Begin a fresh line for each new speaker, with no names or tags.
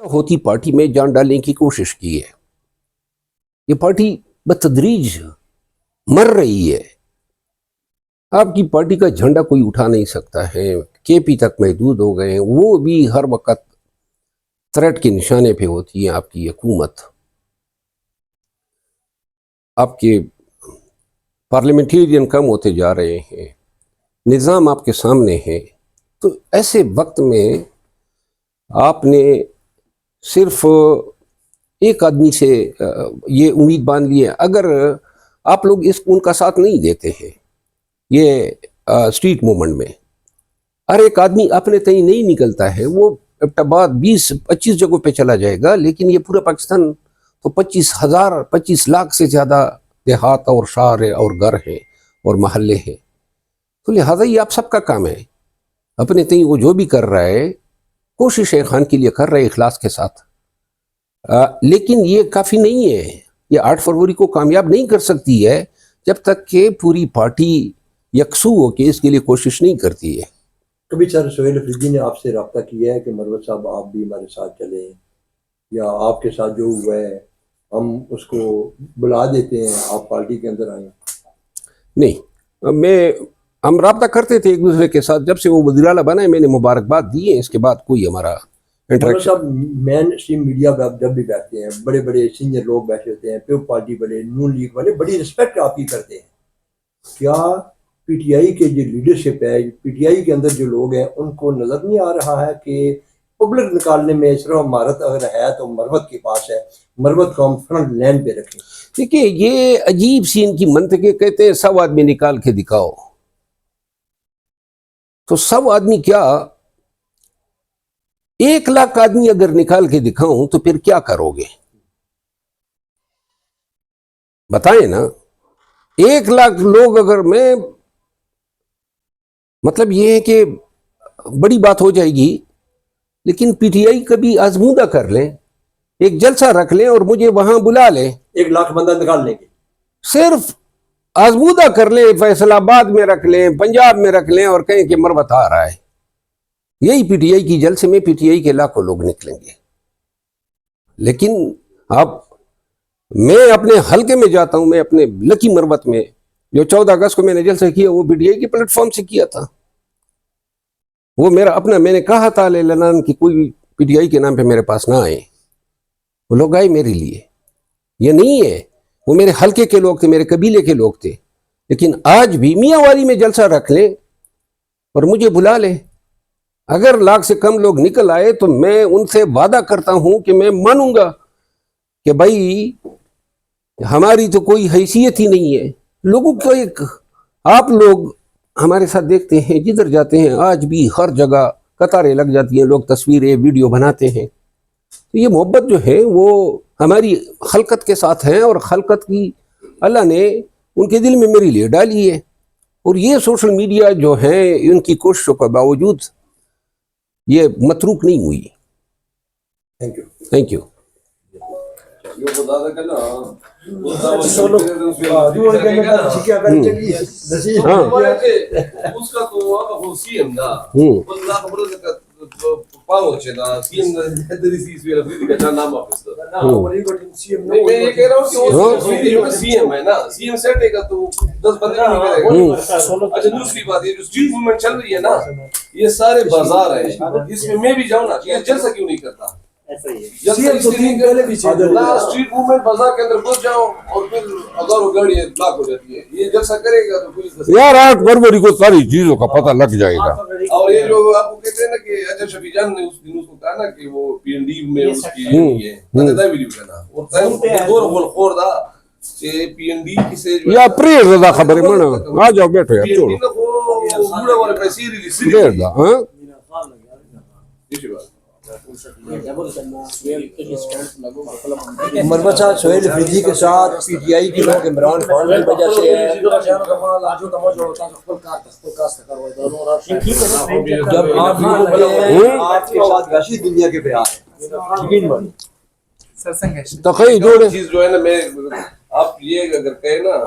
ہوتی پارٹی میں جان ڈالنے کی کوشش کی ہے. یہ پارٹی بتدریج مر رہی ہے. آپ کی پارٹی کا جھنڈا کوئی اٹھا نہیں سکتا ہے. کے پی تک محدود ہو گئے ہیں. وہ بھی ہر وقت تھریٹ کے نشانے پہ ہوتی ہے. آپ کی حکومت، آپ کے پارلیمنٹیرین کم ہوتے جا رہے ہیں، نظام آپ کے سامنے ہے. تو ایسے وقت میں آپ نے صرف ایک آدمی سے یہ امید باندھ لی ہے. اگر آپ لوگ ان کا ساتھ نہیں دیتے ہیں یہ اسٹریٹ موومنٹ میں، ہر ایک آدمی اپنے تئیں نہیں نکلتا ہے. وہ بعد 20-25 جگہوں پہ چلا جائے گا، لیکن یہ پورا پاکستان تو 25 لاکھ سے زیادہ دیہات اور شہر اور گھر ہیں اور محلے ہیں. تو لہٰذا یہ آپ سب کا کام ہے. اپنے تئیں وہ جو بھی کر رہا ہے کوشش خان کے لیے کر رہے اخلاص کے ساتھ، لیکن یہ کافی نہیں ہے. یہ 8 فروری کو کامیاب نہیں کر سکتی ہے جب تک کہ پوری پارٹی یکسو ہو کے اس کے لیے کوشش نہیں کرتی ہے.
کبھی سر سہیل افریدی نے آپ سے رابطہ کیا ہے کہ مروت صاحب آپ بھی ہمارے ساتھ چلیں، یا آپ کے ساتھ جو ہوا ہے ہم اس کو بلا دیتے ہیں، آپ پارٹی کے اندر آئیں؟
نہیں، ہم رابطہ کرتے تھے ایک دوسرے کے ساتھ. جب سے وہ وزیر اعلیٰ بنا ہے میں نے مبارکباد دی ہے. اس کے بعد کوئی ہمارا
مروت صاحب مین اسٹریم میڈیا پہ آپ جب بھی بیٹھتے ہیں، بڑے بڑے سینئر لوگ بیٹھے ہوتے ہیں، پیو پارٹی والے، نون لیگ والے بڑی رسپیکٹ آپ کی کرتے ہیں. کیا پی ٹی آئی کے جو لیڈرشپ ہے، پی ٹی آئی کے اندر جو لوگ ہیں، ان کو نظر نہیں آ رہا ہے کہ پبلک نکالنے میں صرف مہارت اگر ہے تو مروت کے پاس ہے، مروت کو ہم فرنٹ لائن پہ رکھیں؟
دیکھیے یہ عجیب سی ان کی منطقیں. کہتے ہیں 100 آدمی نکال کے دکھاؤ. تو 100 آدمی کیا 1 لاکھ آدمی اگر نکال کے دکھاؤں تو پھر کیا کرو گے؟ بتائیں نا. 1 لاکھ لوگ اگر میں، مطلب یہ ہے کہ بڑی بات ہو جائے گی. لیکن پی ٹی آئی کبھی آزمودہ کر لیں، ایک جلسہ رکھ لیں اور مجھے وہاں بلا لیں.
1 لاکھ بندہ نکال لیں گے،
صرف آزمودہ کر لیں. فیصل آباد میں رکھ لیں، پنجاب میں رکھ لیں اور کہیں کہ مروت آ رہا ہے. یہی پی ٹی آئی کی جلسے میں پی ٹی آئی کے لاکھوں لوگ نکلیں گے. لیکن اب میں اپنے حلقے میں جاتا ہوں، میں اپنے لکی مروت میں جو 14 اگست کو میں نے جلسہ کیا وہ پی ٹی آئی کے پلیٹ فارم سے کیا تھا. وہ میرا اپنا، میں نے کہا تھا اعلان کہ کوئی پی ٹی آئی کے نام پہ میرے پاس نہ آئے. وہ لوگ آئے میرے لیے. یہ نہیں ہے، وہ میرے حلقے کے لوگ تھے، میرے قبیلے کے لوگ تھے. لیکن آج بھی میاں والی میں جلسہ رکھ لیں اور مجھے بلا لیں. اگر 1 لاکھ سے کم لوگ نکل آئے تو میں ان سے وعدہ کرتا ہوں کہ میں مانوں گا کہ بھائی ہماری تو کوئی حیثیت ہی نہیں ہے. لوگوں کو ایک، آپ لوگ ہمارے ساتھ دیکھتے ہیں جدھر جاتے ہیں آج بھی ہر جگہ قطاریں لگ جاتی ہیں، لوگ تصویریں ویڈیو بناتے ہیں. تو یہ محبت جو ہے وہ ہماری خلقت کے ساتھ ہے، اور خلقت کی اللہ نے ان کے دل میں میرے لیے ڈالی ہے. اور یہ سوشل میڈیا جو ہے ان کی کوششوں کے باوجود یہ متروک نہیں ہوئی. Thank you.
دوسری بات یہ جو اسٹریٹ موومنٹ چل رہی ہے نا، یہ سارے بازار ہیں، اس میں بھی جاؤں نا، یہ جلسہ کیوں نہیں کرتا؟ اسٹریٹ موومنٹ بازار کے اندر گھس جاؤ اور پھر ہزاروں گاڑیاں بلاک ہو جاتی ہے. یہ جلسہ کرے گا تو کوئی
یار 8 فروری کو ساری چیزوں کا پتہ لگ جائے گا.
اور یہ جو آپ کو کہتے ہیں نا کہ اجل شفیع جان نے اس دن اس کو کہا نا کہ وہ پی این ڈی میں اس کی یہ نتیجہ ویڈیو کہنا اور تایم دور بول خور دا کہ پی این ڈی کسے
یا پریز دا خبر ہے منا آ جاؤ بیٹھو یار چھوڑو
بوڑھے والے پیسے ریلیز
دیر دا. ہاں
مروت صاحب سہیل افریدی کے ساتھ پی ٹی آئی کے لوگ عمران خان کی وجہ سے ہے. جب آپ آپ کے ساتھ ویسی دنیا کے بیان
تقی جوڑے
چیز جو ہے نا، میں آپ یہ اگر کہیں نا